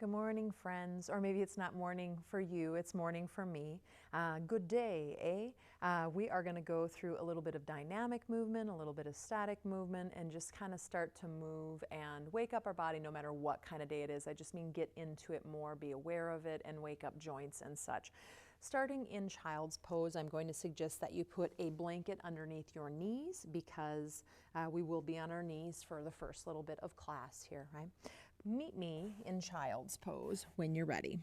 Good morning, friends. Or maybe it's not morning for you, it's morning for me. Good day, eh? We are going to go through a little bit of dynamic movement, a little bit of static movement, and just kind of start to move and wake up our body no matter what kind of day it is. I just mean get into it more, be aware of it, and wake up joints and such. Starting in child's pose, I'm going to suggest that you put a blanket underneath your knees because we will be on our knees for the first little bit of class here, right? Meet me in child's pose when you're ready.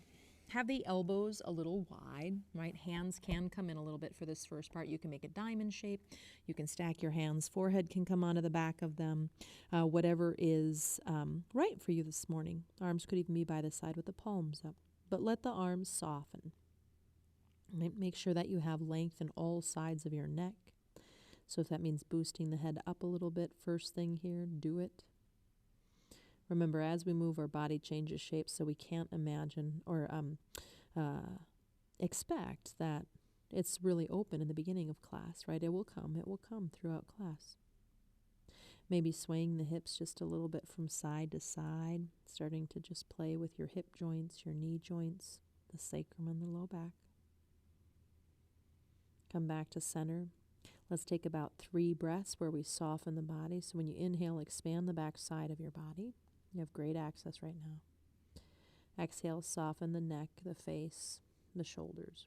Have the elbows a little wide, right? Hands can come in a little bit for this first part. You can make a diamond shape. You can stack your hands. Forehead can come onto the back of them. Whatever is right for you this morning. Arms could even be by the side with the palms up. But let the arms soften. Make sure that you have length in all sides of your neck. So if that means boosting the head up a little bit first thing here, do it. Remember, as we move, our body changes shape, so we can't imagine or expect that it's really open in the beginning of class, right? It will come throughout class. Maybe swaying the hips just a little bit from side to side, starting to just play with your hip joints, your knee joints, the sacrum and the low back. Come back to center. Let's take about 3 breaths where we soften the body. So when you inhale, expand the back side of your body. You have great access right now. Exhale, soften the neck, the face, the shoulders.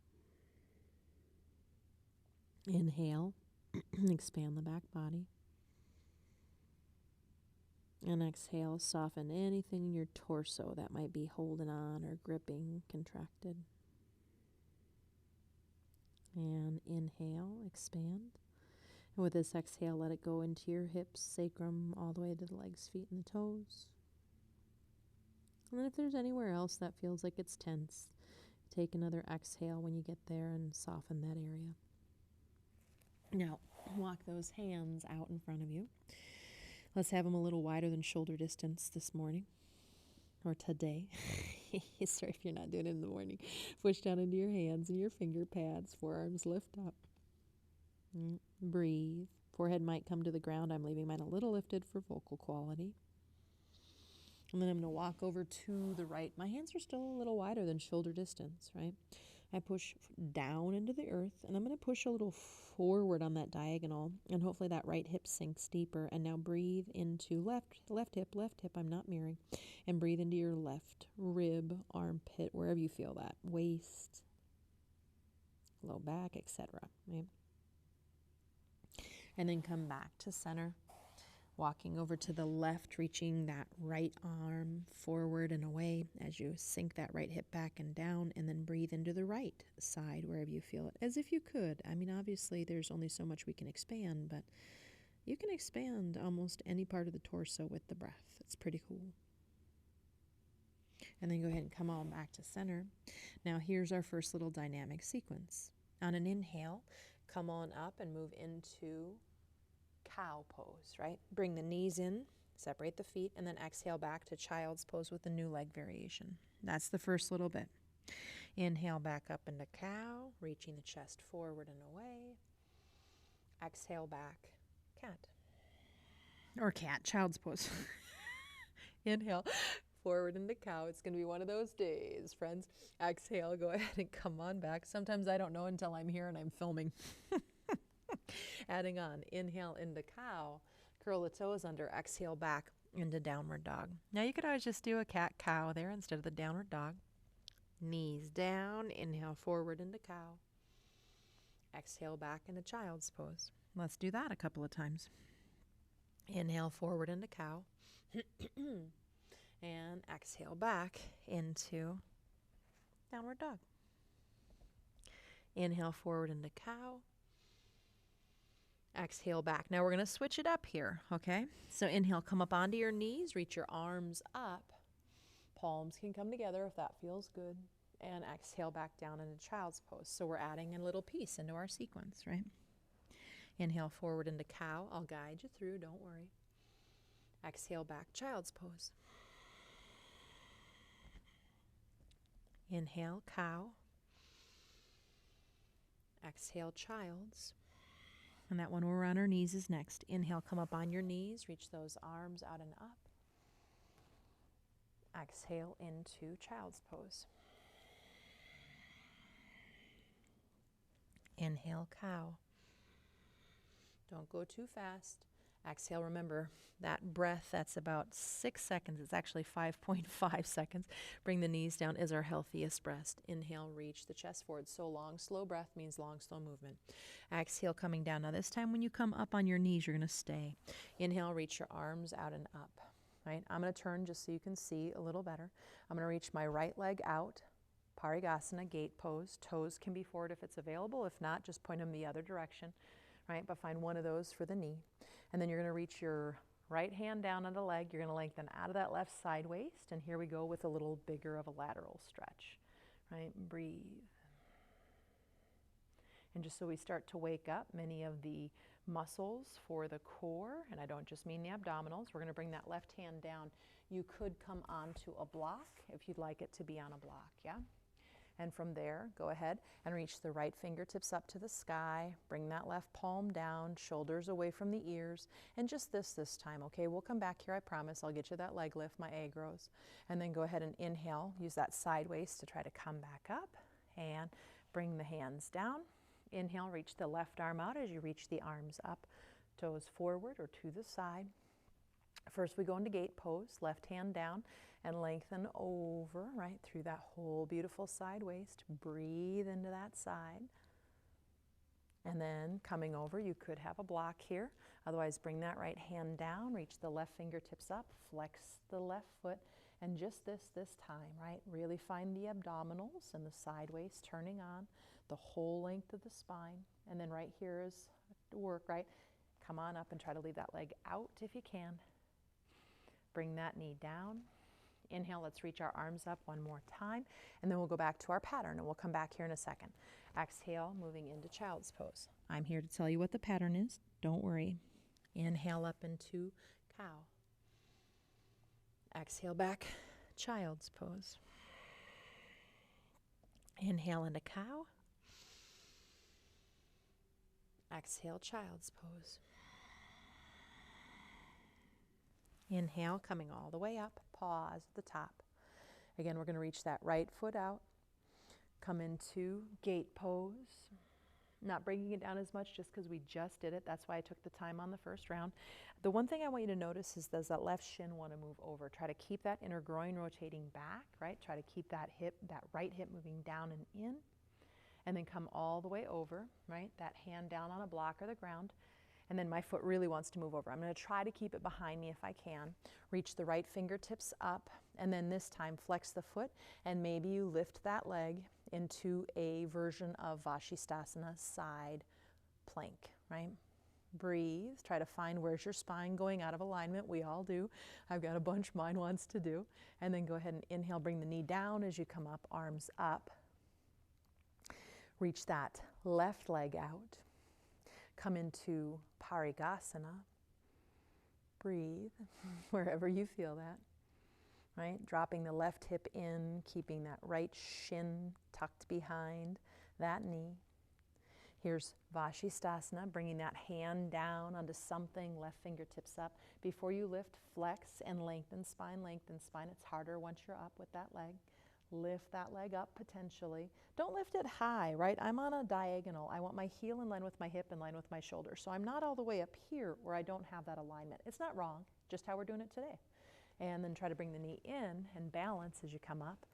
Inhale, expand the back body. And exhale, soften anything in your torso that might be holding on or gripping, contracted. And inhale, expand. And with this exhale, let it go into your hips, sacrum, all the way to the legs, feet, and the toes. And then if there's anywhere else that feels like it's tense, take another exhale when you get there and soften that area. Now, walk those hands out in front of you. Let's have them a little wider than shoulder distance this morning, or today. Sorry if you're not doing it in the morning. Push down into your hands and your finger pads, forearms lift up. Breathe. Forehead might come to the ground. I'm leaving mine a little lifted for vocal quality. And then I'm going to walk over to the right. My hands are still a little wider than shoulder distance, right? I push down into the earth, and I'm going to push a little forward on that diagonal, and hopefully that right hip sinks deeper. And now breathe into left hip, I'm not mirroring, and breathe into your left rib, armpit, wherever you feel that, waist, low back, etc. Right? And then come back to center. Walking over to the left, reaching that right arm forward and away as you sink that right hip back and down, and then breathe into the right side wherever you feel it, as if you could. I mean, obviously there's only so much we can expand, but you can expand almost any part of the torso with the breath. It's pretty cool. And then go ahead and come on back to center. Now here's our first little dynamic sequence. On an inhale, come on up and move into cow pose, right? Bring the knees in, separate the feet, and then exhale back to child's pose with the new leg variation. That's the first little bit. Inhale back up into cow, reaching the chest forward and away. Exhale back, cat. Or cat, child's pose. Inhale, forward into cow. It's going to be one of those days, friends. Exhale, go ahead and come on back. Sometimes I don't know until I'm here and I'm filming. Adding on, inhale into cow, curl the toes under, exhale back into downward dog. Now you could always just do a cat-cow there instead of the downward dog. Knees down, inhale forward into cow. Exhale back into child's pose. Let's do that a couple of times. Inhale forward into cow. And exhale back into downward dog. Inhale forward into cow. Exhale back. Now we're going to switch it up here, okay? So inhale, come up onto your knees, reach your arms up. Palms can come together if that feels good. And exhale back down into child's pose. So we're adding a little piece into our sequence, right? Inhale forward into cow. I'll guide you through, don't worry. Exhale back, child's pose. Inhale, cow. Exhale, child's. And that one where we're on our knees is next. Inhale, come up on your knees, reach those arms out and up. Exhale into child's pose. Inhale, cow. Don't go too fast. Exhale, remember that breath, that's about 6 seconds. It's actually 5.5 seconds. Bring the knees down is our healthiest breath. Inhale, reach the chest forward. So long, slow breath means long, slow movement. Exhale, coming down. Now this time when you come up on your knees, you're going to stay. Inhale, reach your arms out and up. Right? I'm going to turn just so you can see a little better. I'm going to reach my right leg out. Parigasana, gate pose. Toes can be forward if it's available. If not, just point them the other direction. Right? But find one of those for the knee. And then you're going to reach your right hand down on the leg. You're going to lengthen out of that left side waist. And here we go with a little bigger of a lateral stretch. Right? Breathe. And just so we start to wake up many of the muscles for the core, and I don't just mean the abdominals, we're going to bring that left hand down. You could come onto a block if you'd like it to be on a block, yeah? And from there, go ahead and reach the right fingertips up to the sky. Bring that left palm down, shoulders away from the ears. And just this time, okay? We'll come back here, I promise. I'll get you that leg lift, my agros. And then go ahead and inhale. Use that side waist to try to come back up. And bring the hands down. Inhale, reach the left arm out as you reach the arms up. Toes forward or to the side. First we go into gate pose, left hand down and lengthen over, right, through that whole beautiful side waist. Breathe into that side. And then coming over, you could have a block here. Otherwise, bring that right hand down, reach the left fingertips up, flex the left foot, and just this time, right? Really find the abdominals and the side waist turning on, the whole length of the spine. And then right here is work, right? Come on up and try to leave that leg out if you can. Bring that knee down. Inhale, let's reach our arms up one more time, and then we'll go back to our pattern, and we'll come back here in a second. Exhale, moving into child's pose. I'm here to tell you what the pattern is. Don't worry. Inhale up into cow. Exhale back, child's pose. Inhale into cow. Exhale, child's pose. Inhale, coming all the way up, pause at the top. Again, we're going to reach that right foot out, come into gate pose, not bringing it down as much just because we just did it. That's why I took the time on the first round. The one thing I want you to notice is, does that left shin want to move over? Try to keep that inner groin rotating back, right? Try to keep that hip, that right hip moving down and in, and then come all the way over, right? That hand down on a block or the ground. And then my foot really wants to move over. I'm going to try to keep it behind me if I can. Reach the right fingertips up, and then this time flex the foot, and maybe you lift that leg into a version of Vashisthasana, side plank, right? Breathe. Try to find where's your spine going out of alignment. We all do. I've got a bunch mine wants to do. And then go ahead and inhale, bring the knee down as you come up, arms up. Reach that left leg out. Come into Parigasana. Breathe wherever you feel that, right? Dropping the left hip in, keeping that right shin tucked behind that knee. Here's Vashisthasana, bringing that hand down onto something, left fingertips up. Before you lift, flex and lengthen spine, lengthen spine. It's harder once you're up with that leg. Lift that leg up potentially. Don't lift it high, right? I'm on a diagonal. I want my heel in line with my hip, in line with my shoulder. So I'm not all the way up here where I don't have that alignment. It's not wrong, just how we're doing it today. And then try to bring the knee in and balance as you come up.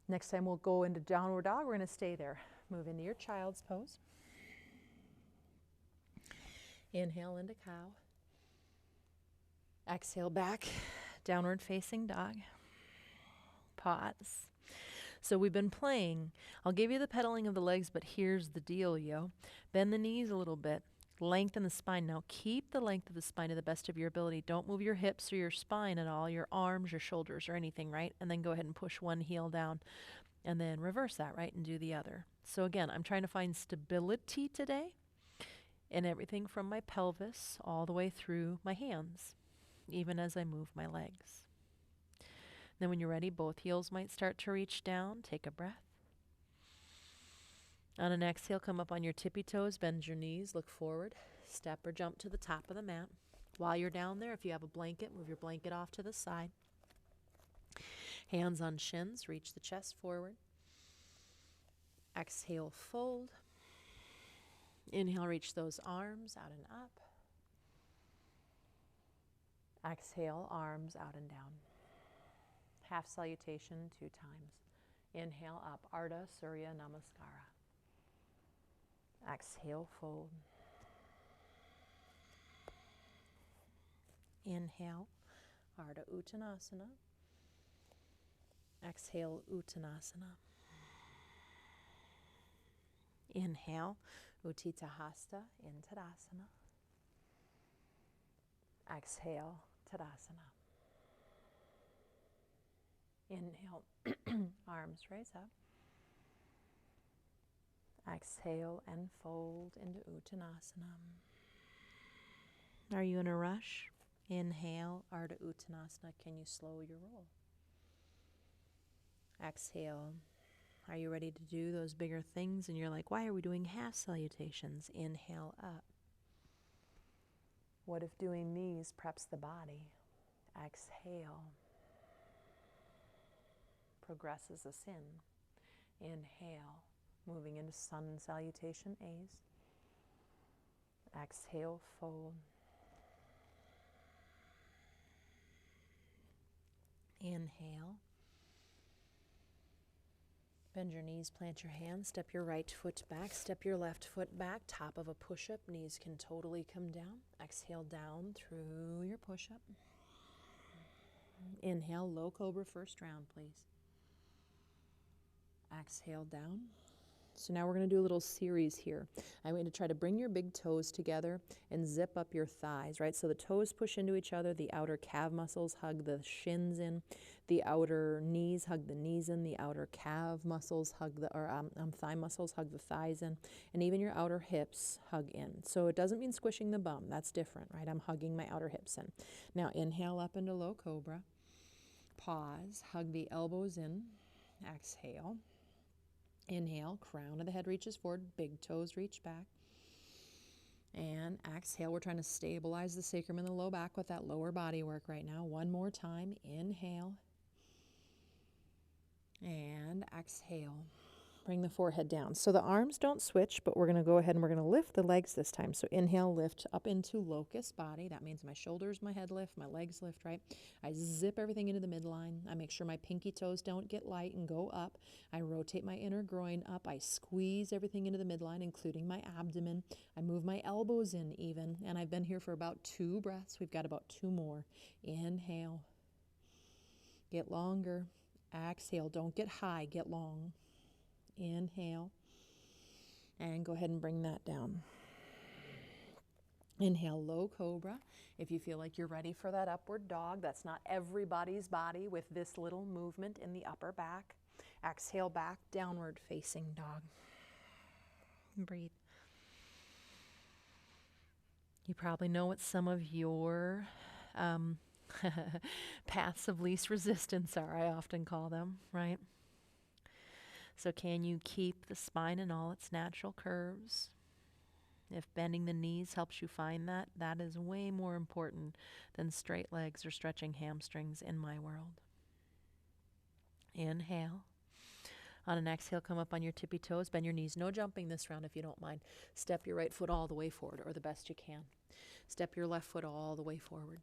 Next time we'll go into downward dog. We're going to stay there. Move into your child's pose. Inhale into cow. Exhale back, downward facing dog. Pause. So we've been playing. I'll give you the pedaling of the legs, but here's the deal, yo. Bend the knees a little bit. Lengthen the spine. Now keep the length of the spine to the best of your ability. Don't move your hips or your spine at all, your arms, your shoulders, or anything, right? And then go ahead and push one heel down. And then reverse that, right? And do the other. So again, I'm trying to find stability today in everything from my pelvis all the way through my hands, even as I move my legs. Then when you're ready, both heels might start to reach down. Take a breath. On an exhale, come up on your tippy toes, bend your knees, look forward, step or jump to the top of the mat. While you're down there, if you have a blanket, move your blanket off to the side. Hands on shins, reach the chest forward. Exhale, fold. Inhale, reach those arms out and up. Exhale, arms out and down. Half salutation 2 times. Inhale up, Ardha Surya Namaskara. Exhale, fold. Inhale, Ardha Uttanasana. Exhale, Uttanasana. Inhale, Utthita Hasta in Tadasana. Exhale, Tadasana. Inhale, arms raise up. Exhale and fold into Uttanasana. Are you in a rush? Inhale, Ardha Uttanasana. Can you slow your roll? Exhale. Are you ready to do those bigger things? And you're like, why are we doing half salutations? Inhale up. What if doing these preps the body? Exhale. Progresses us in. Inhale. Moving into sun salutation A's. Exhale, fold. Inhale. Bend your knees, plant your hands, step your right foot back, step your left foot back, top of a push-up, knees can totally come down. Exhale down through your push-up. Inhale, low cobra first round, please. Exhale down. So now we're going to do a little series here. I'm going to try to bring your big toes together and zip up your thighs, right? So the toes push into each other, the outer calf muscles hug the shins in, the outer knees hug the knees in, the outer calf muscles hug the, thigh muscles hug the thighs in, and even your outer hips hug in. So it doesn't mean squishing the bum. That's different, right? I'm hugging my outer hips in. Now inhale up into low cobra. Pause, hug the elbows in. Exhale. Inhale, crown of the head reaches forward, big toes reach back. And exhale, we're trying to stabilize the sacrum and the low back with that lower body work right now. One more time, inhale. And exhale. Bring the forehead down. So the arms don't switch, but we're going to go ahead and we're going to lift the legs this time. So inhale, lift up into locust body. That means my shoulders, my head lift, my legs lift, right? I zip everything into the midline. I make sure my pinky toes don't get light and go up. I rotate my inner groin up. I squeeze everything into the midline, including my abdomen. I move my elbows in even, and I've been here for about 2 breaths. We've got about 2 more. Inhale. Get longer. Exhale. Don't get high. Get long. Inhale, and go ahead and bring that down. Inhale, low cobra. If you feel like you're ready for that upward dog, that's not everybody's body with this little movement in the upper back. Exhale back, downward facing dog. Breathe. You probably know what some of your paths of least resistance are, I often call them, right? So can you keep the spine in all its natural curves? If bending the knees helps you find that, that is way more important than straight legs or stretching hamstrings in my world. Inhale. On an exhale, come up on your tippy toes, bend your knees. No jumping this round if you don't mind. Step your right foot all the way forward, or the best you can. Step your left foot all the way forward.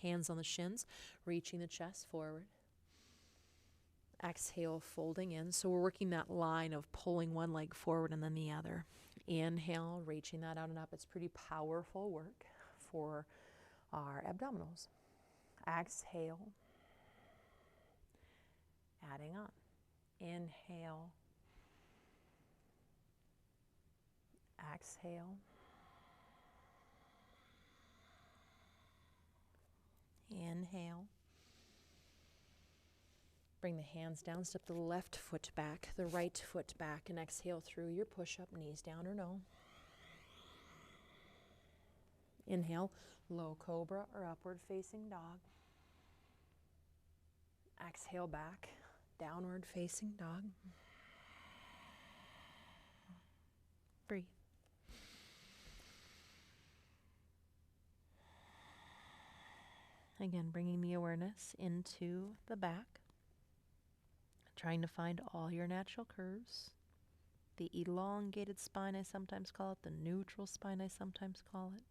Hands on the shins, reaching the chest forward. Exhale, folding in. So we're working that line of pulling one leg forward and then the other. Inhale, reaching that out and up. It's pretty powerful work for our abdominals. Exhale, adding on. Inhale, exhale, inhale. Bring the hands down, step the left foot back, the right foot back, and exhale through your push-up, knees down or no. Inhale, low cobra or upward facing dog. Exhale back, downward facing dog. Breathe. Again, bringing the awareness into the back. trying to find all your natural curves. The elongated spine, I sometimes call it. The neutral spine, I sometimes call it.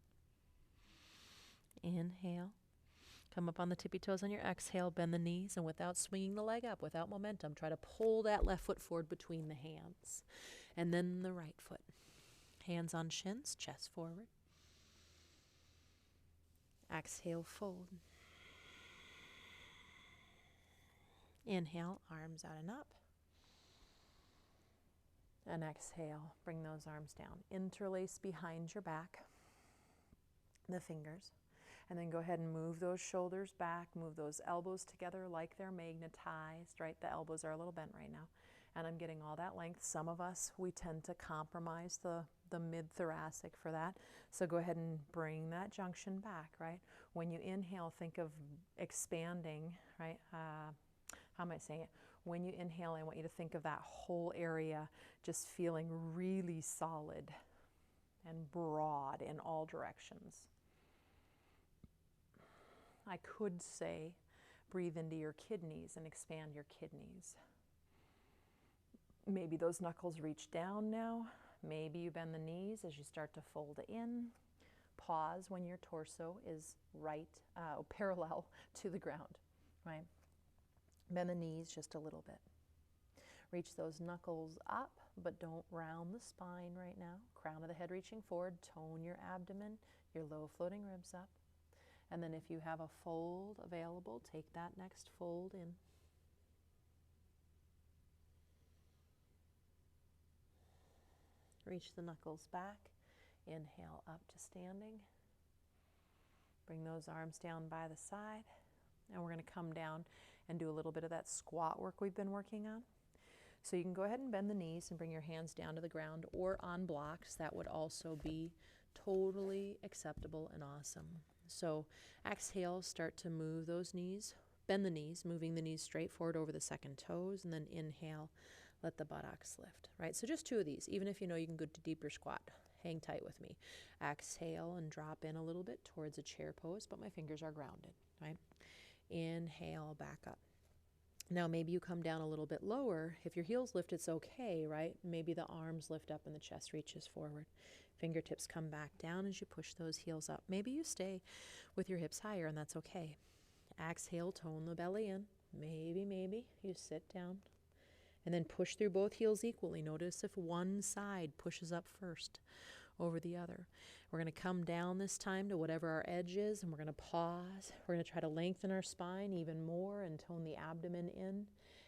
Inhale. Come up on the tippy toes on your exhale. Bend the knees, and without swinging the leg up, without momentum, try to pull that left foot forward between the hands. And then the right foot. Hands on shins, chest forward. Exhale, fold. Inhale, arms out and up. And exhale, bring those arms down. Interlace behind your back, the fingers. And then go ahead and move those shoulders back, move those elbows together like they're magnetized, right? The elbows are a little bent right now. And I'm getting all that length. Some of us, we tend to compromise the mid-thoracic for that. So go ahead and bring that junction back, right? When you inhale, think of expanding, right? How am I saying it? When you inhale, I want you to think of that whole area just feeling really solid and broad in all directions. I could say, breathe into your kidneys and expand your kidneys. Maybe those knuckles reach down now. Maybe you bend the knees as you start to fold in. Pause when your torso is parallel to the ground, right? Bend the knees just a little bit. Reach those knuckles up, but don't round the spine right now. Crown of the head reaching forward. Tone your abdomen, your low floating ribs up. And then if you have a fold available, take that next fold in. Reach the knuckles back. Inhale up to standing. Bring those arms down by the side. And we're going to come down and do a little bit of that squat work we've been working on. So you can go ahead and bend the knees and bring your hands down to the ground or on blocks. That would also be totally acceptable and awesome. So exhale, start to move those knees, bend the knees, moving the knees straight forward over the second toes, and then inhale, let the buttocks lift, right? So just two of these, even if you know you can go to deeper squat. Hang tight with me. Exhale and drop in a little bit towards a chair pose, but my fingers are grounded, right? Inhale, back up. Now maybe you come down a little bit lower. If your heels lift, it's okay, right? Maybe the arms lift up and the chest reaches forward. Fingertips come back down as you push those heels up. Maybe you stay with your hips higher, and that's okay. Exhale, tone the belly in. Maybe you sit down. And then push through both heels equally. Notice if one side pushes up first over the other. We're going to come down this time to whatever our edge is, and we're going to pause. We're going to try to lengthen our spine even more and tone the abdomen in.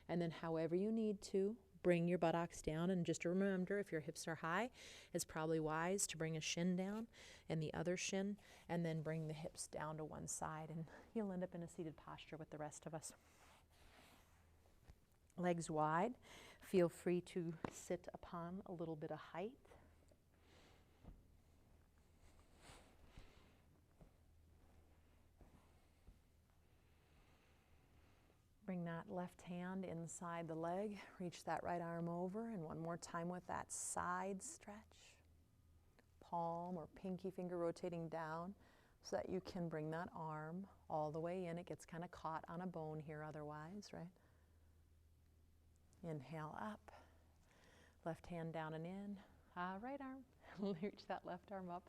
And then however you need to, bring your buttocks down. And just remember, if your hips are high, it's probably wise to bring a shin down and the other shin, and then bring the hips down to one side. And you'll end up in a seated posture with the rest of us. Legs wide. Feel free to sit upon a little bit of height. Bring that left hand inside the leg. Reach that right arm over. And one more time with that side stretch. Palm or pinky finger rotating down so that you can bring that arm all the way in. It gets kind of caught on a bone here otherwise, right? Inhale up. Left hand down and in. Right arm. Reach that left arm up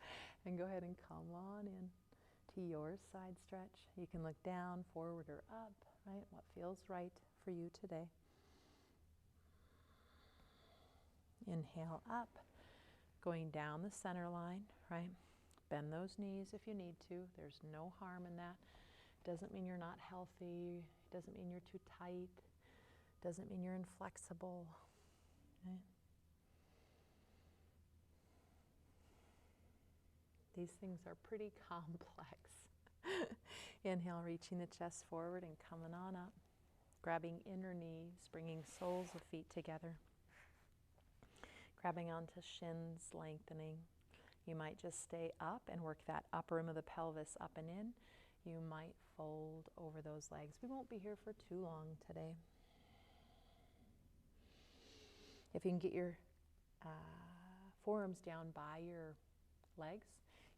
and go ahead and come on in to your side stretch. You can look down, forward, or up, right? What feels right for you today. Inhale up, going down the center line, right? Bend those knees if you need to. There's no harm in that. Doesn't mean you're not healthy. Doesn't mean you're too tight. Doesn't mean you're inflexible. Right? These things are pretty complex. Inhale, reaching the chest forward and coming on up. Grabbing inner knees, bringing soles of feet together. Grabbing onto shins, lengthening. You might just stay up and work that upper rim of the pelvis up and in. You might fold over those legs. We won't be here for too long today. If you can get your forearms down by your legs,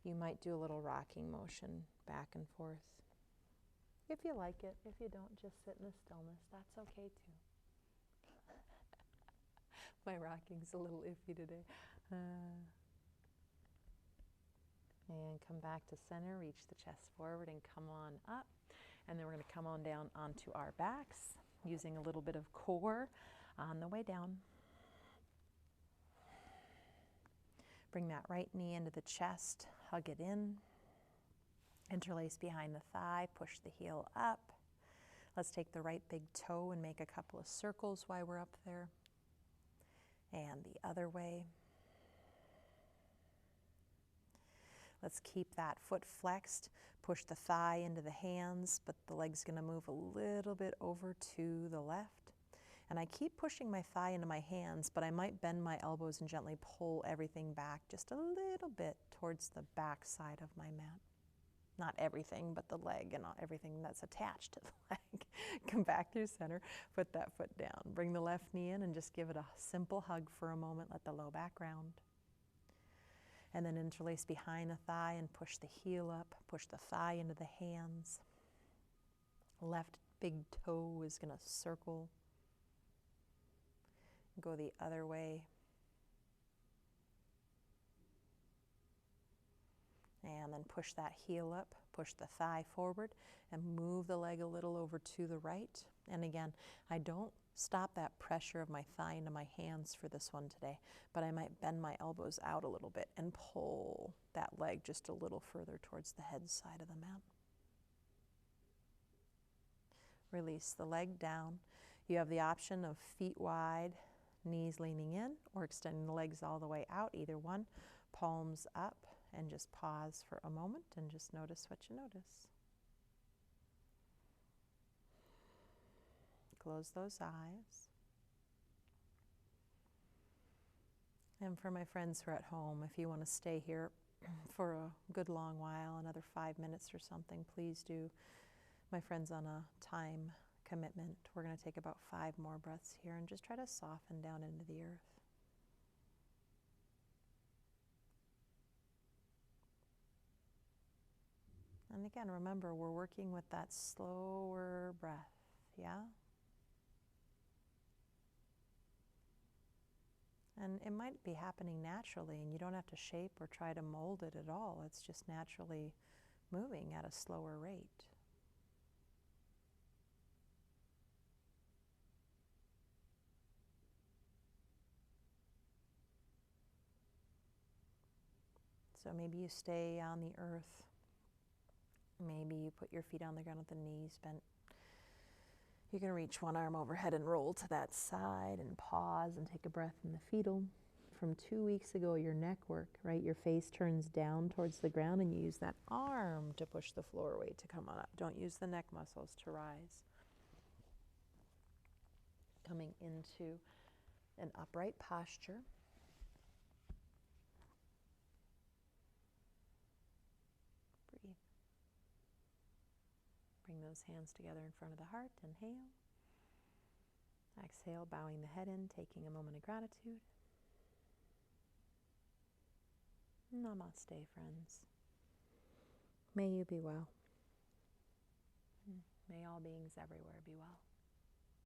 you might do a little rocking motion back and forth. If you like it. If you don't, just sit in the stillness. That's okay too. My rocking's a little iffy today. And come back to center, reach the chest forward and come on up. And then we're going to come on down onto our backs using a little bit of core on the way down. Bring that right knee into the chest, hug it in. Interlace behind the thigh, push the heel up. Let's take the right big toe and make a couple of circles while we're up there. And the other way. Let's keep that foot flexed. Push the thigh into the hands, but the leg's going to move a little bit over to the left. And I keep pushing my thigh into my hands, but I might bend my elbows and gently pull everything back just a little bit towards the back side of my mat. Not everything, but the leg and everything that's attached to the leg. Come back through center, put that foot down. Bring the left knee in and just give it a simple hug for a moment. Let the low back round. And then interlace behind the thigh and push the heel up. Push the thigh into the hands. Left big toe is going to circle. Go the other way. And then push that heel up, push the thigh forward, and move the leg a little over to the right. And again, I don't stop that pressure of my thigh into my hands for this one today, but I might bend my elbows out a little bit and pull that leg just a little further towards the head side of the mat. Release the leg down. You have the option of feet wide, knees leaning in, or extending the legs all the way out, either one. Palms up, and just pause for a moment and just notice what you notice. Close those eyes. And for my friends who are at home, if you want to stay here for a good long while, another 5 minutes or something, please do. My friends on a time commitment, we're going to take about 5 more breaths here and just try to soften down into the earth. And again, remember, we're working with that slower breath, yeah? And it might be happening naturally, and you don't have to shape or try to mold it at all. It's just naturally moving at a slower rate. So maybe you stay on the earth. Maybe you put your feet on the ground with the knees bent. You can reach one arm overhead and roll to that side and pause and take a breath in the fetal. From 2 weeks ago, your neck work, right? Your face turns down towards the ground and you use that arm to push the floor weight to come on up. Don't use the neck muscles to rise. Coming into an upright posture. Breathe. Bring those hands together in front of the heart. Inhale. Exhale, bowing the head in, taking a moment of gratitude. Namaste, friends. May you be well. May all beings everywhere be well.